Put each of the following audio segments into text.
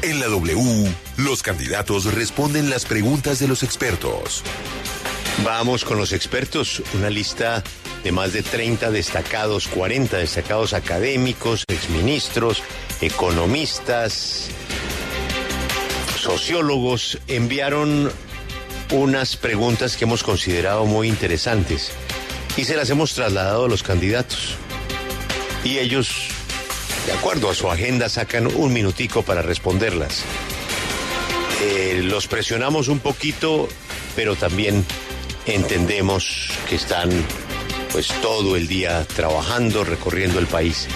En la W, los candidatos responden las preguntas de los expertos. Vamos con los expertos, una lista de más de 30 destacados, 40 destacados académicos, exministros, economistas, sociólogos, enviaron unas preguntas que hemos considerado muy interesantes y se las hemos trasladado a los candidatos. Y ellos, de acuerdo a su agenda, sacan un minutico para responderlas. Los presionamos un poquito, pero también entendemos que están pues todo el día trabajando, recorriendo el país.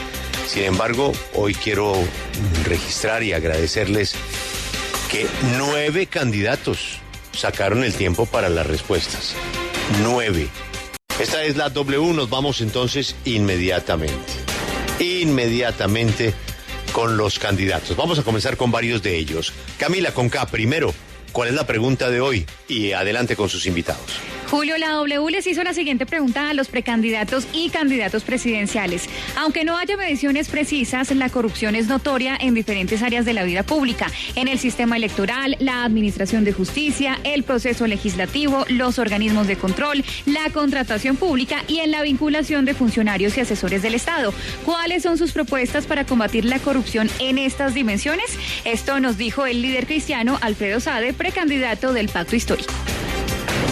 Sin embargo, hoy quiero registrar y agradecerles que 9 candidatos sacaron el tiempo para las respuestas. 9. Esta es la W, nos vamos entonces inmediatamente con los candidatos. Vamos a comenzar con varios de ellos. Camila, con K, primero, ¿cuál es la pregunta de hoy? Y adelante con sus invitados. Julio, la W les hizo la siguiente pregunta a los precandidatos y candidatos presidenciales. Aunque no haya mediciones precisas, la corrupción es notoria en diferentes áreas de la vida pública, en el sistema electoral, la administración de justicia, el proceso legislativo, los organismos de control, la contratación pública y en la vinculación de funcionarios y asesores del Estado. ¿Cuáles son sus propuestas para combatir la corrupción en estas dimensiones? Esto nos dijo el líder cristiano Alfredo Sade, precandidato del Pacto Histórico.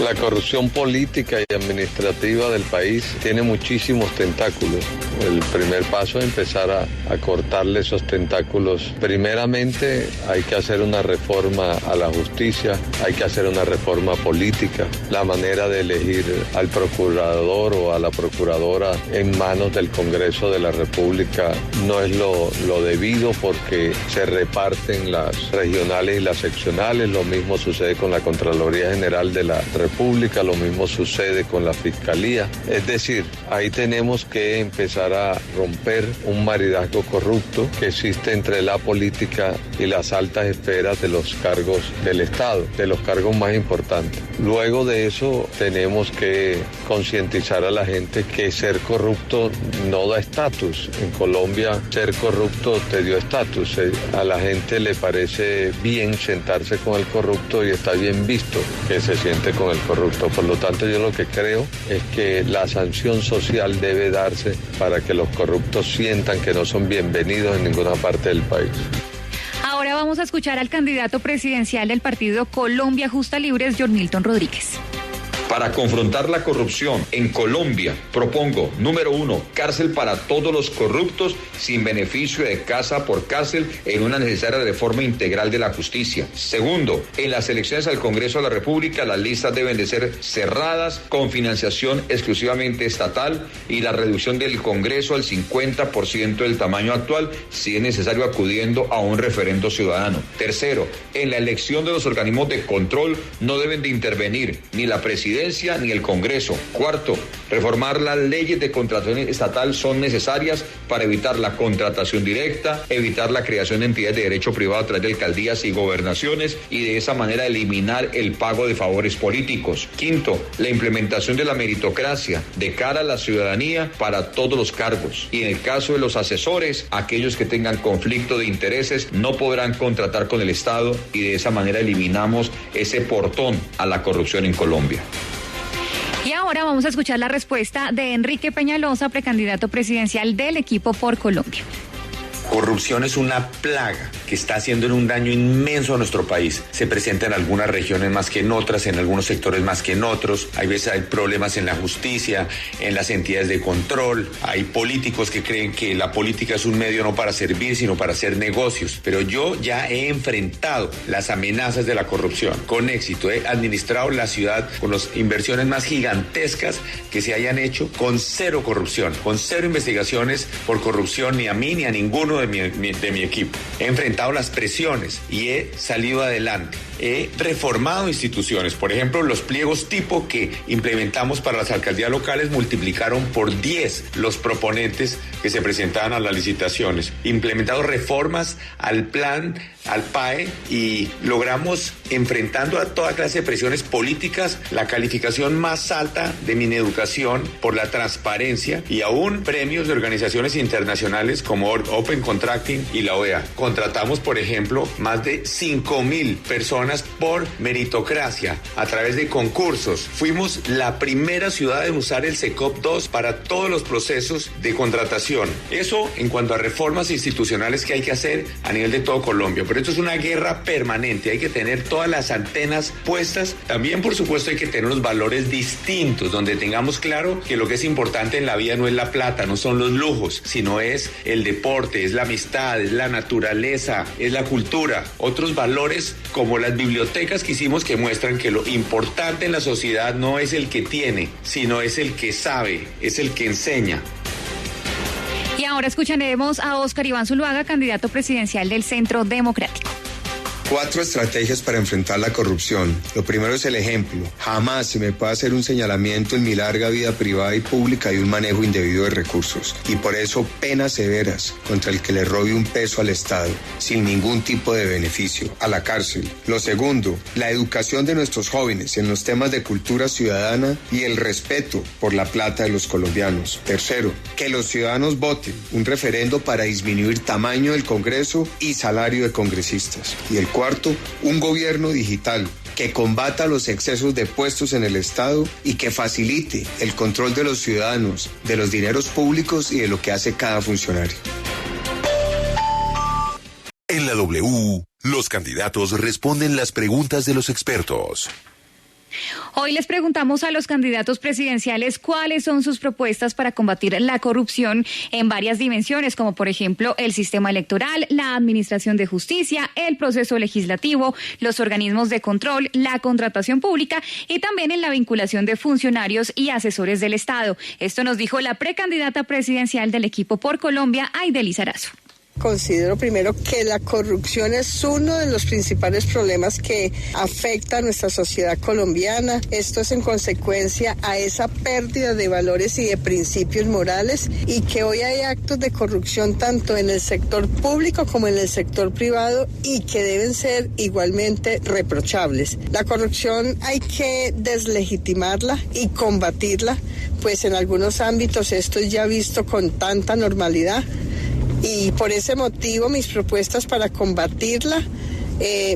La corrupción política y administrativa del país tiene muchísimos tentáculos. El primer paso es empezar a cortarle esos tentáculos. Primeramente hay que hacer una reforma a la justicia, hay que hacer una reforma política. La manera de elegir al procurador o a la procuradora en manos del Congreso de la República no es lo debido porque se reparten las regionales y las seccionales. Lo mismo sucede con la Contraloría General de la República, lo mismo sucede con la Fiscalía. Es decir, ahí tenemos que empezar a romper un maridazgo corrupto que existe entre la política y las altas esferas de los cargos del Estado, de los cargos más importantes. Luego de eso tenemos que concientizar a la gente que ser corrupto no da estatus. En Colombia ser corrupto te dio estatus. A la gente le parece bien sentarse con el corrupto y está bien visto que se siente con el corrupto. Por lo tanto, yo lo que creo es que la sanción social debe darse para que los corruptos sientan que no son bienvenidos en ninguna parte del país. Ahora vamos a escuchar al candidato presidencial del partido Colombia Justa Libres, John Milton Rodríguez. Para confrontar la corrupción en Colombia, propongo, número 1, cárcel para todos los corruptos sin beneficio de casa por cárcel en una necesaria reforma integral de la justicia. Segundo, en las elecciones al Congreso de la República, las listas deben de ser cerradas con financiación exclusivamente estatal y la reducción del Congreso al 50% del tamaño actual, si es necesario acudiendo a un referendo ciudadano. Tercero, en la elección de los organismos de control no deben de intervenir ni la presidencia ni el Congreso. Cuarto, reformar las leyes de contratación estatal son necesarias para evitar la contratación directa, evitar la creación de entidades de derecho privado a través de alcaldías y gobernaciones y de esa manera eliminar el pago de favores políticos. Quinto, la implementación de la meritocracia de cara a la ciudadanía para todos los cargos. Y en el caso de los asesores, aquellos que tengan conflicto de intereses no podrán contratar con el Estado y de esa manera eliminamos ese portón a la corrupción en Colombia. Y ahora vamos a escuchar la respuesta de Enrique Peñalosa, precandidato presidencial del Equipo por Colombia. Corrupción es una plaga que está haciendo un daño inmenso a nuestro país. Se presenta en algunas regiones más que en otras, en algunos sectores más que en otros. Hay veces hay problemas en la justicia, en las entidades de control. Hay políticos que creen que la política es un medio no para servir, sino para hacer negocios. Pero yo ya he enfrentado las amenazas de la corrupción con éxito. He administrado la ciudad con las inversiones más gigantescas que se hayan hecho con cero corrupción, con cero investigaciones por corrupción ni a mí ni a ninguno de mi equipo. He enfrentado las presiones y he salido adelante. he reformado instituciones. Por ejemplo, los pliegos tipo que implementamos para las alcaldías locales multiplicaron por 10 los proponentes que se presentaban a las licitaciones. Implementado reformas al plan, al PAE, y logramos, enfrentando a toda clase de presiones políticas, la calificación más alta de Mineducación por la transparencia y aún premios de organizaciones internacionales como Open Contracting y la OEA. Contratamos, por ejemplo, más de 5.000 personas por meritocracia a través de concursos. Fuimos la primera ciudad en usar el SECOP 2 para todos los procesos de contratación. Eso en cuanto a reformas institucionales que hay que hacer a nivel de todo Colombia. Pero esto es una guerra permanente. Hay que tener todas las antenas puestas. También, por supuesto, hay que tener unos valores distintos, donde tengamos claro que lo que es importante en la vida no es la plata, no son los lujos, sino es el deporte, es la amistad, es la naturaleza, es la cultura. Otros valores como las bibliotecas que hicimos, que muestran que lo importante en la sociedad no es el que tiene, sino es el que sabe, es el que enseña. Y ahora escucharemos a Óscar Iván Zuluaga, candidato presidencial del Centro Democrático. 4 estrategias para enfrentar la corrupción. Lo primero es el ejemplo. Jamás se me puede hacer un señalamiento en mi larga vida privada y pública de un manejo indebido de recursos. Y por eso penas severas contra el que le robe un peso al Estado, sin ningún tipo de beneficio, a la cárcel. Lo segundo, la educación de nuestros jóvenes en los temas de cultura ciudadana y el respeto por la plata de los colombianos. Tercero, que los ciudadanos voten un referendo para disminuir tamaño del Congreso y salario de congresistas. Y el cuarto, un gobierno digital que combata los excesos de puestos en el Estado y que facilite el control de los ciudadanos, de los dineros públicos y de lo que hace cada funcionario. En la W, los candidatos responden las preguntas de los expertos. Hoy les preguntamos a los candidatos presidenciales cuáles son sus propuestas para combatir la corrupción en varias dimensiones, como por ejemplo el sistema electoral, la administración de justicia, el proceso legislativo, los organismos de control, la contratación pública y también en la vinculación de funcionarios y asesores del Estado. Esto nos dijo la precandidata presidencial del equipo por Colombia, Aide Lizarazo. Considero primero que la corrupción es uno de los principales problemas que afecta a nuestra sociedad colombiana. Esto es en consecuencia a esa pérdida de valores y de principios morales, y que hoy hay actos de corrupción tanto en el sector público como en el sector privado y que deben ser igualmente reprochables. La corrupción hay que deslegitimarla y combatirla, pues en algunos ámbitos esto es ya visto con tanta normalidad. Y por ese motivo mis propuestas para combatirla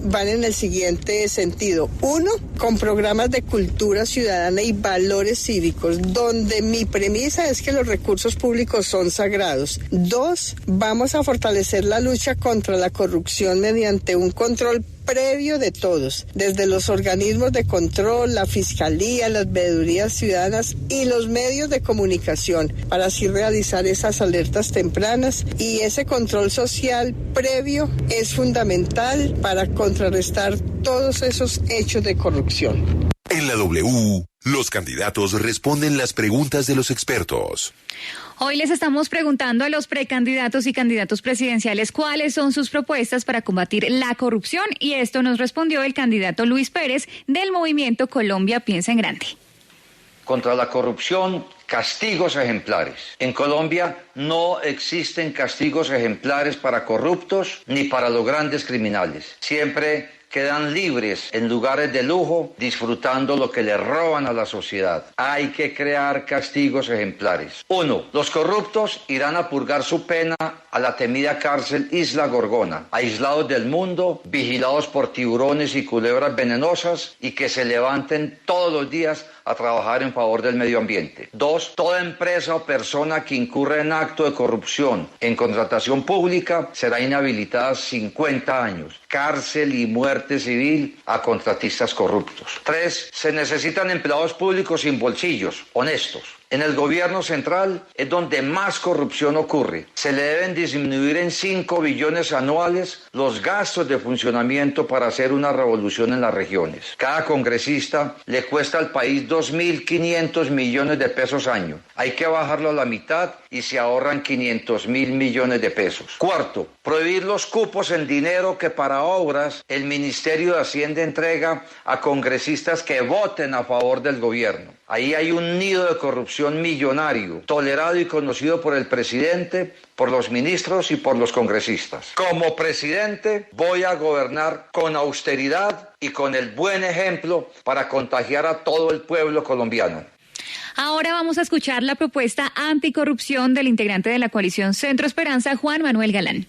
van en el siguiente sentido. 1, con programas de cultura ciudadana y valores cívicos, donde mi premisa es que los recursos públicos son sagrados. 2, vamos a fortalecer la lucha contra la corrupción mediante un control previo de todos, desde los organismos de control, la fiscalía, las veedurías ciudadanas y los medios de comunicación, para así realizar esas alertas tempranas. Y ese control social previo es fundamental para contrarrestar todos esos hechos de corrupción. En la W, los candidatos responden las preguntas de los expertos. Hoy les estamos preguntando a los precandidatos y candidatos presidenciales cuáles son sus propuestas para combatir la corrupción, y esto nos respondió el candidato Luis Pérez del movimiento Colombia Piensa en Grande. Contra la corrupción, castigos ejemplares. En Colombia no existen castigos ejemplares para corruptos ni para los grandes criminales. Siempre quedan libres en lugares de lujo, disfrutando lo que le roban a la sociedad. Hay que crear castigos ejemplares. 1. Los corruptos irán a purgar su pena a la temida cárcel Isla Gorgona, aislados del mundo, vigilados por tiburones y culebras venenosas, y que se levanten todos los días a trabajar en favor del medio ambiente. 2. Toda empresa o persona que incurra en acto de corrupción en contratación pública será inhabilitada 50 años. Cárcel y muerte civil a contratistas corruptos. 3. Se necesitan empleados públicos sin bolsillos, honestos, En el gobierno central es donde más corrupción ocurre. Se le deben disminuir en 5 billones anuales los gastos de funcionamiento para hacer una revolución en las regiones. Cada congresista le cuesta al país 2.500 millones de pesos año. Hay que bajarlo a la mitad y se ahorran 500.000 millones de pesos. Cuarto, prohibir los cupos en dinero que para obras el Ministerio de Hacienda entrega a congresistas que voten a favor del gobierno. Ahí hay un nido de corrupción millonario, tolerado y conocido por el presidente, por los ministros y por los congresistas. Como presidente voy a gobernar con austeridad y con el buen ejemplo para contagiar a todo el pueblo colombiano. Ahora vamos a escuchar la propuesta anticorrupción del integrante de la coalición Centro Esperanza, Juan Manuel Galán.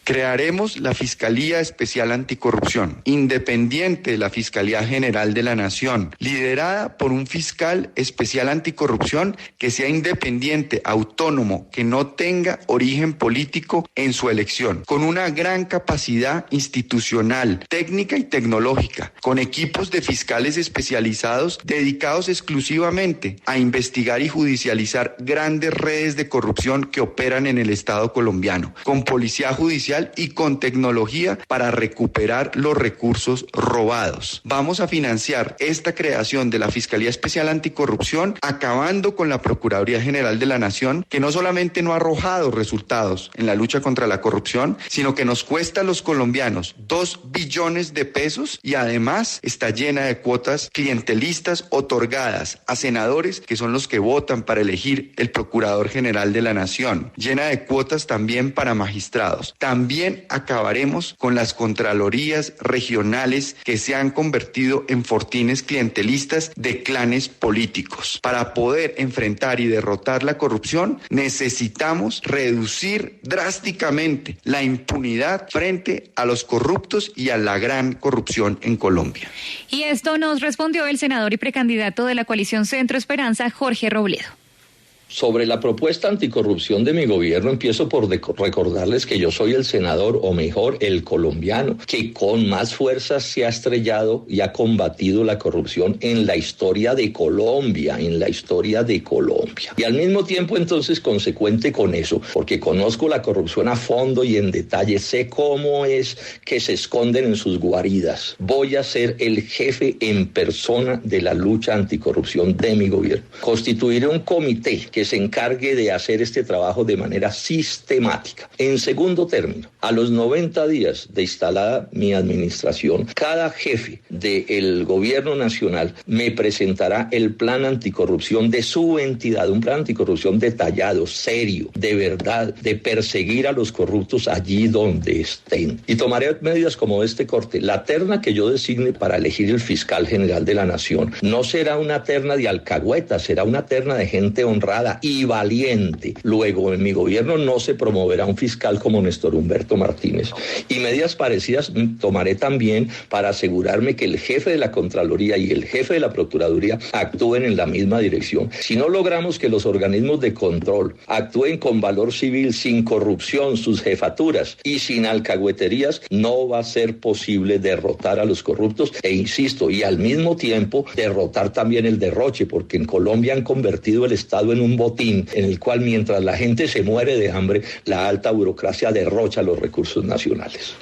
Crearemos la Fiscalía Especial Anticorrupción, independiente de la Fiscalía General de la Nación, liderada por un fiscal especial anticorrupción que sea independiente, autónomo, que no tenga origen político en su elección, con una gran capacidad institucional, técnica y tecnológica, con equipos de fiscales especializados dedicados exclusivamente a investigar y judicializar grandes redes de corrupción que operan en el Estado colombiano, con policía judicial y con tecnología para recuperar los recursos robados. Vamos a financiar esta creación de la Fiscalía Especial Anticorrupción, acabando con la Procuraduría General de la Nación, que no solamente no ha arrojado resultados en la lucha contra la corrupción, sino que nos cuesta a los colombianos 2 billones de pesos y además está llena de cuotas clientelistas otorgadas a senadores que son los que votan para elegir el Procurador General de la Nación, llena de cuotas también para magistrados. También acabaremos con las contralorías regionales que se han convertido en fortines clientelistas de clanes políticos. Para poder enfrentar y derrotar la corrupción, necesitamos reducir drásticamente la impunidad frente a los corruptos y a la gran corrupción en Colombia. Y esto nos respondió el senador y precandidato de la coalición Centro Esperanza, Jorge Robledo. Sobre la propuesta anticorrupción de mi gobierno, empiezo por recordarles que yo soy el senador, o mejor, el colombiano, que con más fuerza se ha estrellado y ha combatido la corrupción en la historia de Colombia, Y al mismo tiempo, entonces, consecuente con eso, porque conozco la corrupción a fondo y en detalle, sé cómo es que se esconden en sus guaridas. Voy a ser el jefe en persona de la lucha anticorrupción de mi gobierno. Constituiré un comité que se encargue de hacer este trabajo de manera sistemática. En segundo término, a los 90 días de instalada mi administración, cada jefe del gobierno nacional me presentará el plan anticorrupción de su entidad, un plan anticorrupción detallado, serio, de verdad, de perseguir a los corruptos allí donde estén. Y tomaré medidas como este corte. La terna que yo designe para elegir el fiscal general de la nación no será una terna de alcahuetas, será una terna de gente honrada y valiente. Luego, en mi gobierno no se promoverá un fiscal como Néstor Humberto Martínez. Y medidas parecidas tomaré también para asegurarme que el jefe de la Contraloría y el jefe de la Procuraduría actúen en la misma dirección. Si no logramos que los organismos de control actúen con valor civil, sin corrupción, sus jefaturas y sin alcahueterías, no va a ser posible derrotar a los corruptos e, insisto, y al mismo tiempo derrotar también el derroche, porque en Colombia han convertido el Estado en un botín en el cual, mientras la gente se muere de hambre, la alta burocracia derrocha los recursos nacionales.